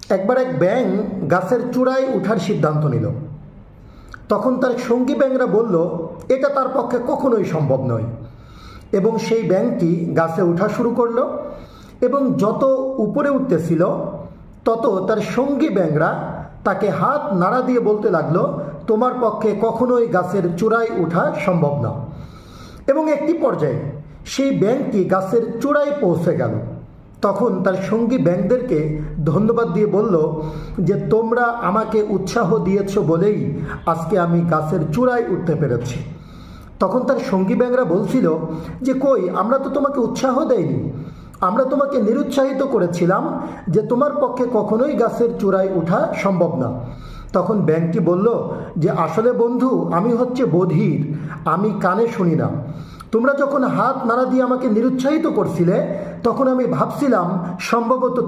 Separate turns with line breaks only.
একবার এক ব্যাঙ গাছের চূড়ায় ওঠার সিদ্ধান্ত নিল। তখন তার সঙ্গী ব্যাঙরা বলল, এটা তার পক্ষে কখনোই সম্ভব নয়। এবং সেই ব্যাঙটি গাছে ওঠা শুরু করলো এবং যত উপরে উঠতেছিল তত তার সঙ্গী ব্যাঙরা তাকে হাত নাড়া দিয়ে বলতে লাগলো, তোমার পক্ষে কখনোই গাছের চূড়ায় ওঠা সম্ভব না। এবং একটি পর্যায়ে সেই ব্যাঙটি গাছের চূড়ায় পৌঁছে গেল। তখন তার সঙ্গী ব্যাঙদেরকে ধন্যবাদ দিয়ে বলল যে তোমরা আমাকে উৎসাহ দিয়েছ বলেই আজকে আমি গাছের চূড়ায় উঠতে পেরেছি। তখন তার সঙ্গী ব্যাঙরা বলছিল যে কই, আমরা তো তোমাকে উৎসাহ দেইনি, আমরা তোমাকে নিরুৎসাহিত করেছিলাম যে তোমার পক্ষে কখনোই গাছের চূড়ায় ওঠা সম্ভব না। তখন ব্যাঙটি বলল যে আসলে বন্ধু, আমি হচ্ছে বধির, আমি কানে শুনি না। তোমরা যখন হাত নাড়া দিয়ে আমাকে নিরুৎসাহিত করছিলে তখন আমি ভাবছিলাম সম্ভবত